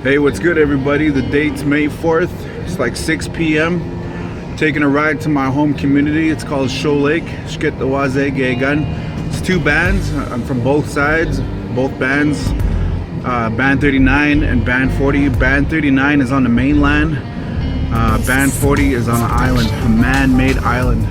Hey, what's good everybody? The date's May 4th. It's like 6 p.m. Taking a ride to my home community. It's called Show Lake. It's two bands. I'm from both sides, both bands. Band 39 and Band 40. Band 39 is on the mainland. Band 40 is on an island, a man-made island.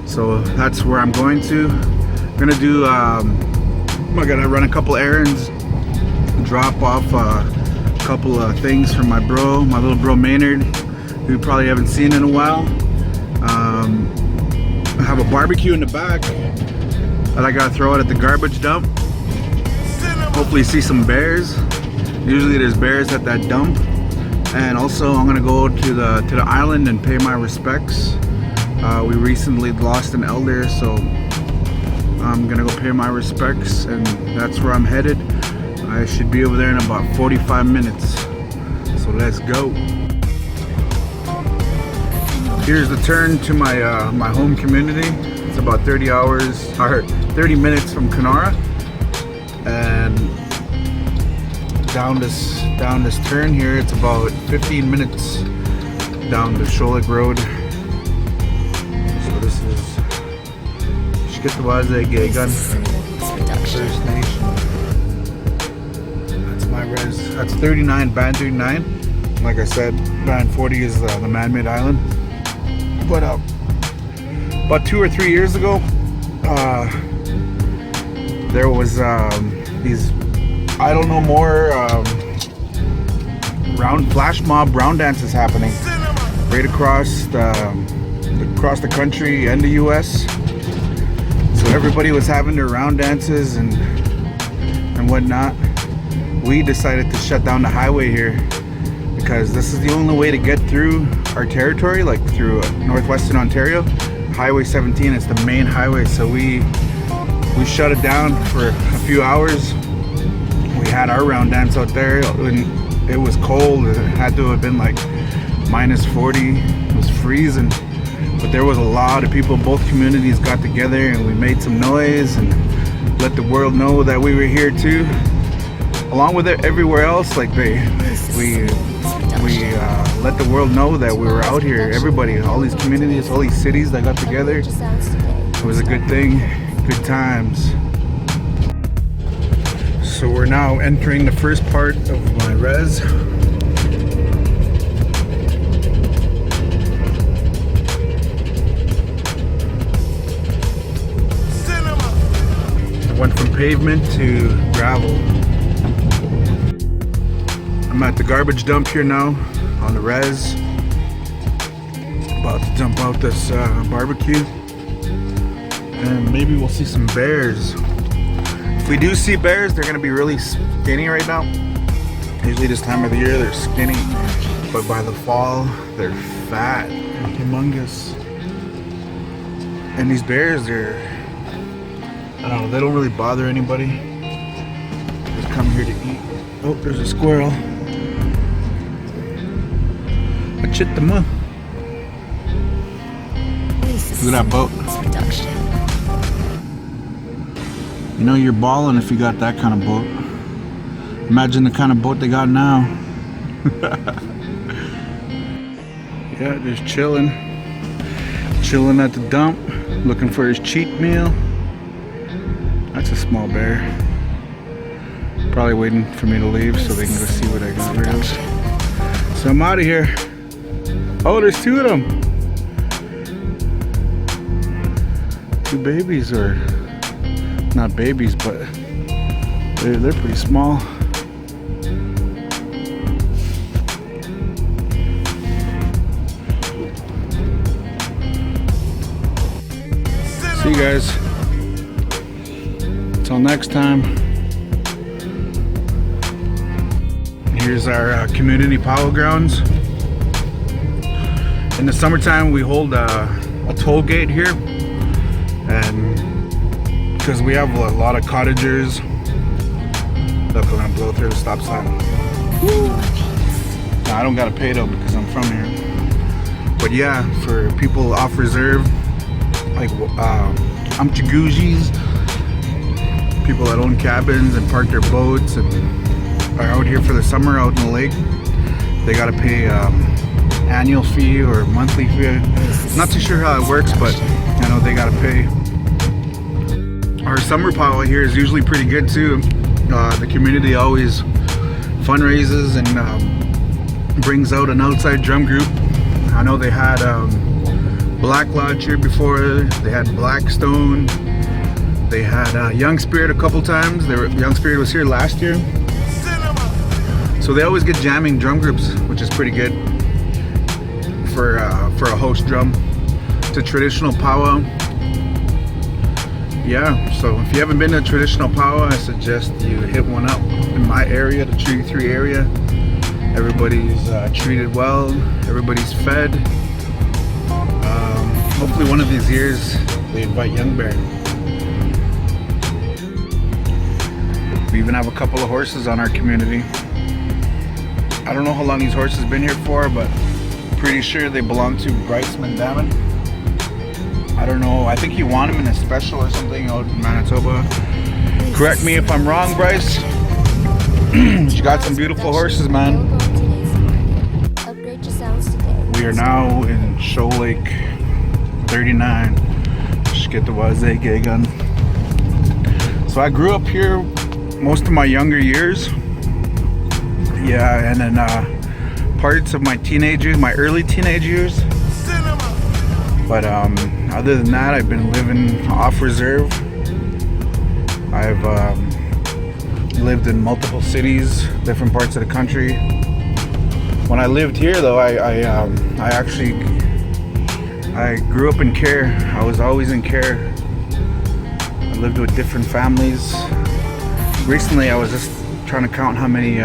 So that's where I'm going to. I'm gonna do, I gotta run a couple errands, drop off a couple of things for my little bro Maynard, who you probably haven't seen in a while. I have a barbecue in the back that I gotta throw out at the garbage dump. Hopefully see some bears. Usually there's bears at that dump. And also I'm gonna go to the island and pay my respects. We recently lost an elder, so I'm gonna go pay my respects, and that's where I'm headed. I should be over there in about 45 minutes. So let's go. Here's the turn to my my home community. It's about 30 minutes from Kenora, and down this turn here, it's about 15 minutes down the Show Lake Road. So this is First Nation. That's my res. That's 39, Band 39. Like I said, Band 40 is the man-made island. But about 2 or 3 years ago, there was these, I don't know, more flash mob round dances happening right across the country and the US. So everybody was having their round dances and whatnot. We decided to shut down the highway here because this is the only way to get through our territory, like through northwestern Ontario. Highway 17 is the main highway, so we shut it down for a few hours. We had our round dance out there, and it was cold. It had to have been like minus 40. It was freezing, but there was a lot of people. Both communities got together and we made some noise and let the world know that we were here too, along with everywhere else. Like we let the world know that we were out here. Everybody, all these communities, all these cities that got together. It was a good thing, good times. So we're now entering the first part of my res. I went from pavement to gravel. I'm at the garbage dump here now on the res. About to dump out this barbecue, and maybe we'll see some bears. If we do see bears, they're gonna be really skinny right now. Usually this time of the year they're skinny, but by the fall they're fat and humongous. And these bears, I don't know, they don't really bother anybody. They just come here to eat. Oh, there's a squirrel. Achitama. Look at that boat. You know you're balling if you got that kind of boat. Imagine the kind of boat they got now. Yeah, just chilling at the dump, looking for his cheat meal. That's a small bear. Probably waiting for me to leave so they can go see what I got rid of. So I'm out of here. Oh, there's two of them. Two babies, or not babies, but they're pretty small. See you guys. Until next time. Here's our community powwow grounds. In the summertime, we hold a toll gate here, and because we have a lot of cottagers. Look, I'm gonna blow through the stop sign. Woo. No, I don't gotta pay though because I'm from here. But yeah, for people off reserve, like Amchagujis, people that own cabins and park their boats and are out here for the summer out in the lake, they gotta pay annual fee or monthly fee. Not too sure how it works, but I know they gotta pay. Our summer powwow here is usually pretty good too. The community always fundraises and brings out an outside drum group. I know they had Black Lodge here before. They had Blackstone. They had Young Spirit a couple times. Young Spirit was here last year. So they always get jamming drum groups, which is pretty good for a host drum. It's a traditional powwow. Yeah, so if you haven't been to a traditional powwow, I suggest you hit one up in my area, the Treaty 3 area. Everybody's treated well, everybody's fed. Hopefully one of these years they invite Young Bear. We even have a couple of horses on our community. I don't know how long these horses have been here for, but pretty sure they belong to Bryce Mandamin. I don't know, I think he won them in a special or something out in Manitoba. Correct me if I'm wrong, Bryce. You got some beautiful horses, man. We are now in Shoal Lake 39. Just get the Wazé gay gun. So I grew up here most of my younger years. Yeah, and then parts of my teenage years, my early teenage years. But other than that, I've been living off reserve. I've lived in multiple cities, different parts of the country. When I lived here, though, I grew up in Care. I was always in Care. I lived with different families. Recently, I was just trying to count how many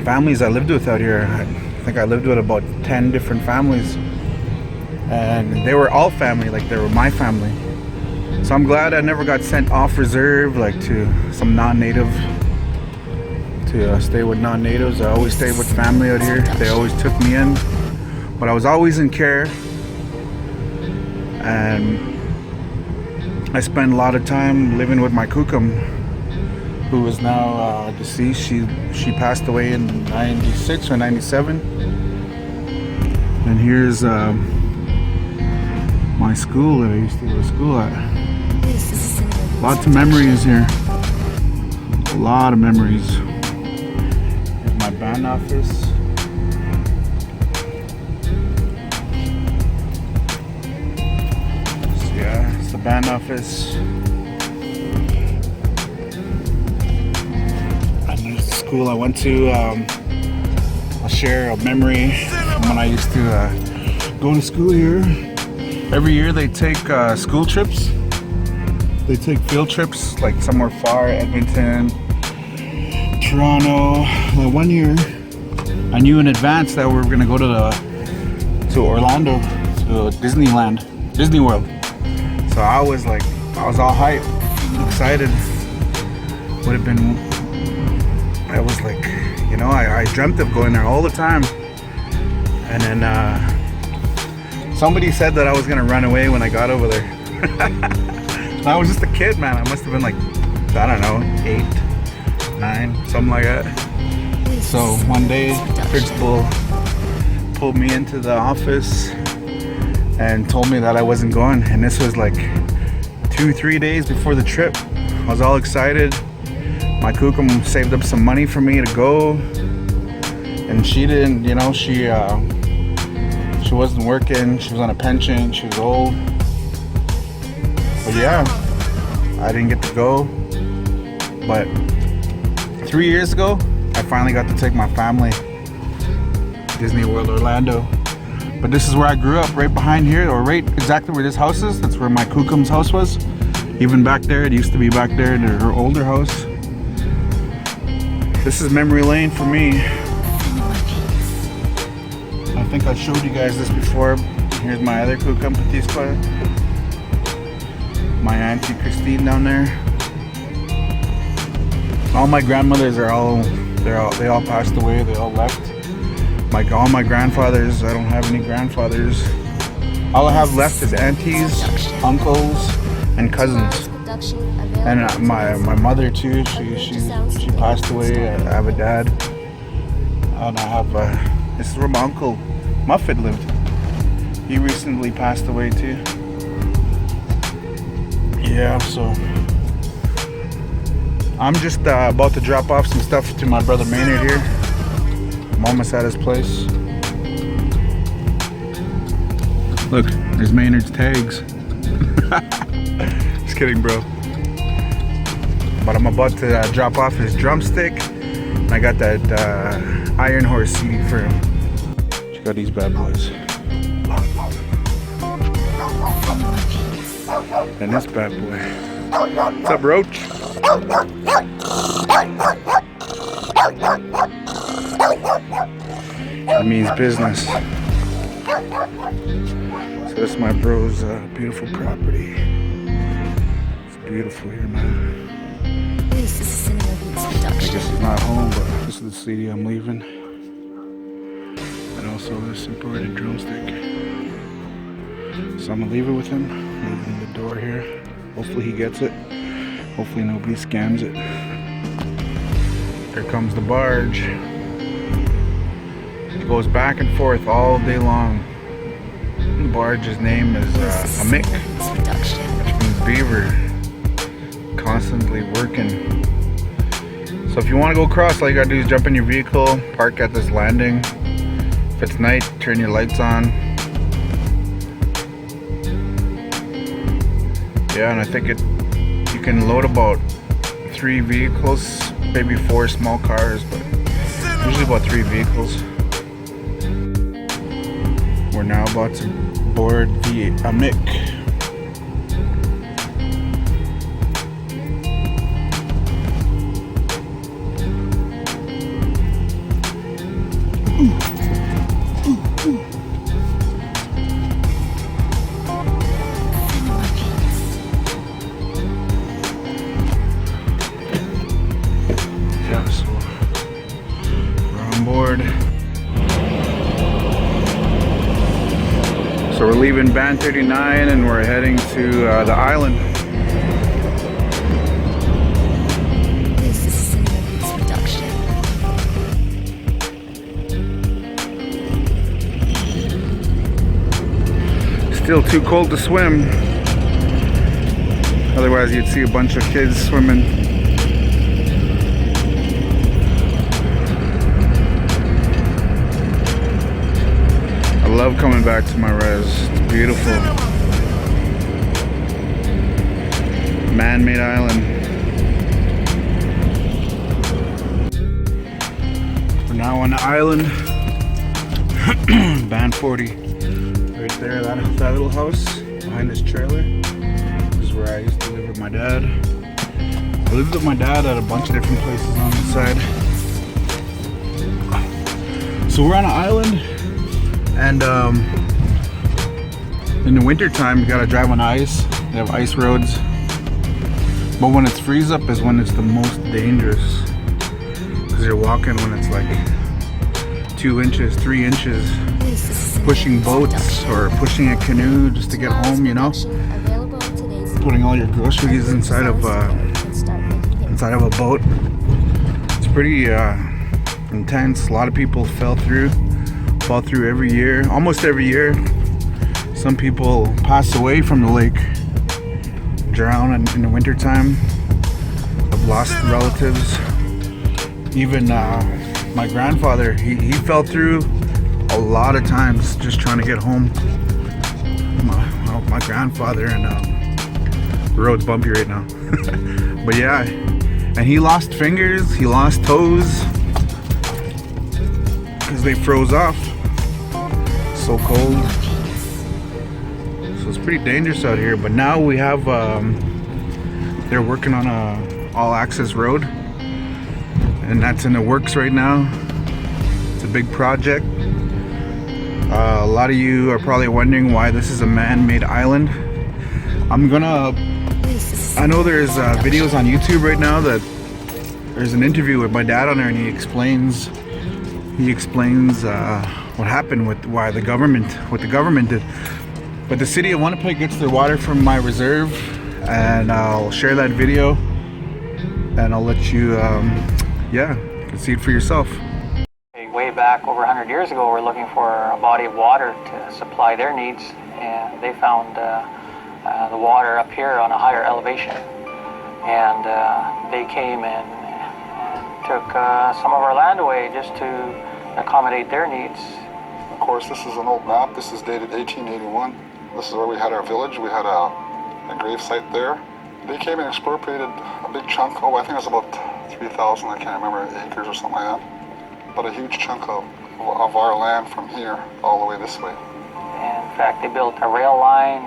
families I lived with out here. I think I lived with about 10 different families. And they were all family, like they were my family. So I'm glad I never got sent off reserve, like to some non-native, to stay with non-natives. I always stayed with family out here. They always took me in, but I was always in Care. And I spent a lot of time living with my kukum, who is now deceased. She passed away in 96 or 97. And here's my school that I used to go to school at. Lots of memories here. A lot of memories. Here's my band office. So yeah, it's the band office. And there's the school I went to. I'll share a memory from when I used to go to school here. Every year they take school trips. They take field trips, like somewhere far, Edmonton, Toronto. Well, one year, I knew in advance that we were gonna go to Orlando, to Disneyland, Disney World. So I was all hyped, excited. Would have been, I was like, you know, I dreamt of going there all the time. And then somebody said that I was gonna run away when I got over there. I was just a kid, man. I must have been like, I don't know, 8, 9, something like that. So one day, the principal pulled me into the office and told me that I wasn't going. And this was like 2-3 days before the trip. I was all excited. My kukum saved up some money for me to go. And she didn't, you know, she wasn't working. She was on a pension. She was old. But yeah, I didn't get to go. But 3 years ago, I finally got to take my family Disney World Orlando. But this is where I grew up, right behind here, or right exactly where this house is. That's where my kukum's house was. Even back there, it used to be back there in her older house. This is memory lane for me. I think I showed you guys this before. Here's my other kukum, Patispa. My auntie Christine down there. All my grandmothers are they all passed away. They all left. All my grandfathers. I don't have any grandfathers. All I have left is aunties, uncles, and cousins. And my mother too. She passed away. I have a dad, and I have this is where my uncle Muffet lived. He recently passed away too. Yeah, so I'm just about to drop off some stuff to my brother Maynard here. I'm almost at his place. Look, there's Maynard's tags. Just kidding, bro. But I'm about to drop off his drumstick. And I got that Iron Horse CD for him. Check out these bad boys. And this bad boy. What's up, Roach? That means business. So this is my bro's beautiful property. It's beautiful here, man. I guess it's not home, but this is the city I'm leaving. And also this embroidered drumstick. So I'm gonna leave it with him. Leaving the door here. Hopefully he gets it. Hopefully nobody scams it. Here comes the barge. It goes back and forth all day long. The barge's name is a mick, which means beaver. Constantly working. So if you want to go across, all you gotta do is jump in your vehicle, park at this landing. If it's night, turn your lights on. Yeah, and I think you can load about 3 vehicles, maybe 4 small cars, but usually about 3 vehicles. We're now about to board the Amick. Yeah, so we're on board. So we're leaving Band 39 and we're heading to the island. This is Cinema's production. Still too cold to swim. Otherwise you'd see a bunch of kids swimming. I love coming back to my res. It's beautiful. Man-made island. We're now on the island. Band 40. Right there, that little house behind this trailer. This is where I used to live with my dad. I lived with my dad at a bunch of different places on the side. So we're on an island. And in the winter time, you gotta drive on ice. They have ice roads. But when it's freeze up is when it's the most dangerous. Because you're walking when it's like 2 inches, 3 inches. Pushing boats or pushing a canoe just to get home, you know? Putting all your groceries inside of a boat. It's pretty intense. A lot of people fall through every year, almost every year. Some people pass away from the lake, drown in the winter time. I've lost relatives. Even my grandfather, he fell through a lot of times just trying to get home. My grandfather, and the road's bumpy right now. But yeah, and he lost fingers, he lost toes because they froze off. So cold. So it's pretty dangerous out here. But now we have they're working on a all-access road, and that's in the works right now. It's a big project. A lot of you are probably wondering why this is a man-made island. I know there's videos on YouTube right now that there's an interview with my dad on there, and he explains what happened with what the government did. But the city of Winnipeg gets their water from my reserve and I'll share that video, and I'll let you, yeah, you can see it for yourself. Way back over 100 years ago, we're looking for a body of water to supply their needs, and they found the water up here on a higher elevation, and they came and took some of our land away just to accommodate their needs. Of course, this is an old map. This is dated 1881. This is where we had our village. We had a grave site there. They came and expropriated a big chunk. Oh, I think it was about 3,000, I can't remember, acres or something like that. But a huge chunk of our land from here all the way this way. In fact, they built a rail line,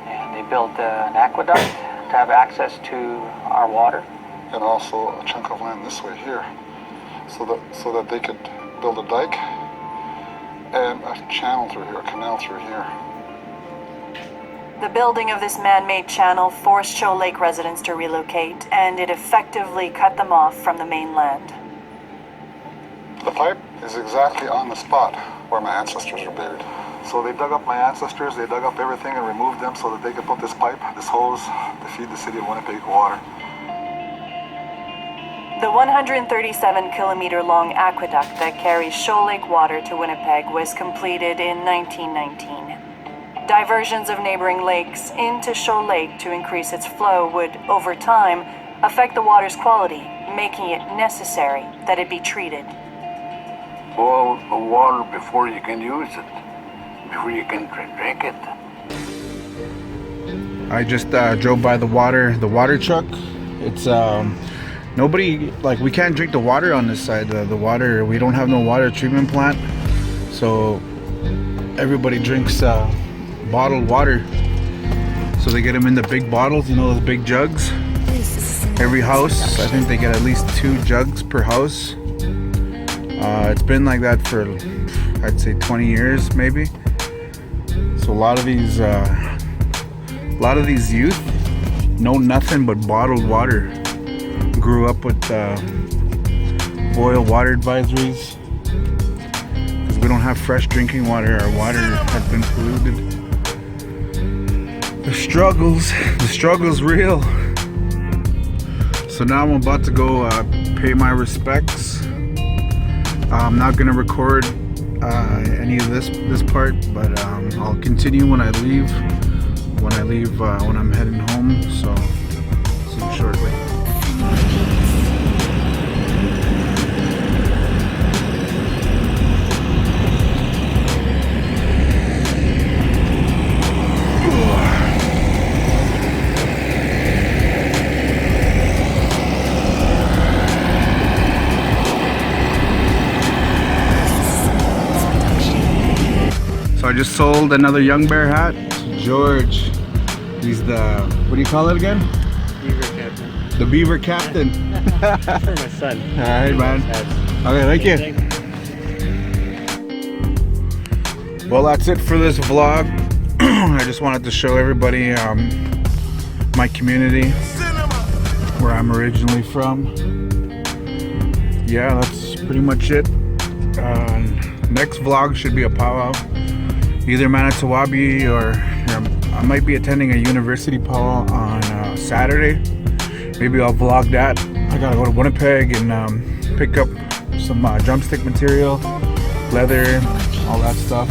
and they built an aqueduct to have access to our water. And also a chunk of land this way here, so that they could build a dike and a channel through here, a canal through here. The building of this man-made channel forced Shoal Lake residents to relocate, and it effectively cut them off from the mainland. The pipe is exactly on the spot where my ancestors are buried. So they dug up my ancestors, they dug up everything and removed them so that they could put this pipe, this hose, to feed the city of Winnipeg water. The 137-kilometer-long aqueduct that carries Shoal Lake water to Winnipeg was completed in 1919. Diversions of neighboring lakes into Shoal Lake to increase its flow would, over time, affect the water's quality, making it necessary that it be treated. Boil the water before you can use it, before you can drink it. I just drove by the water truck. It's nobody, like, we can't drink the water on this side. The water, we don't have no water treatment plant, so everybody drinks bottled water. So they get them in the big bottles, you know, those big jugs. Every house, I think they get at least 2 jugs per house. It's been like that for, I'd say, 20 years maybe. So a lot of these youth know nothing but bottled water. Grew up with boil water advisories because we don't have fresh drinking water. Our water has been polluted. The struggle's real. So now I'm about to go pay my respects. I'm not gonna record any of this part, but I'll continue when I leave. When I'm heading home. So see you shortly. So I just sold another Young Bear hat to George. He's the, what do you call it again? Beaver captain. The Beaver captain. That's for my son. Alright, man. Okay, thank you. Well, that's it for this vlog. I just wanted to show everybody my community, where I'm originally from. Yeah, that's pretty much it. Next vlog should be a powwow, either Manitowabi or I might be attending a university powwow on Saturday. Maybe I'll vlog that. I gotta go to Winnipeg and pick up some drumstick material, leather, all that stuff.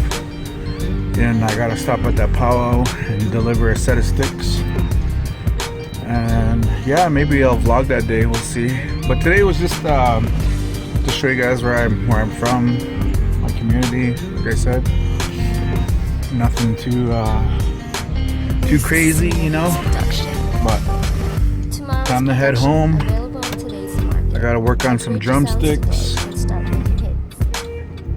And I gotta stop at that powwow and deliver a set of sticks. And yeah, maybe I'll vlog that day. We'll see. But today was just to show you guys where I'm from, my community. Like I said, nothing too crazy, you know. But time to head home. I gotta work on some drumsticks.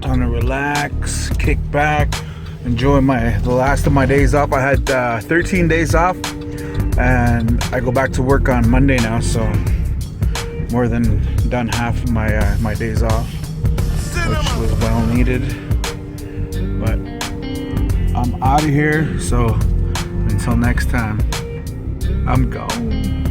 Time to relax, kick back, enjoy the last of my days off. I had 13 days off, and I go back to work on Monday now, so more than done half of my days off, which was well needed. But I'm out of here, so until next time, I'm gone.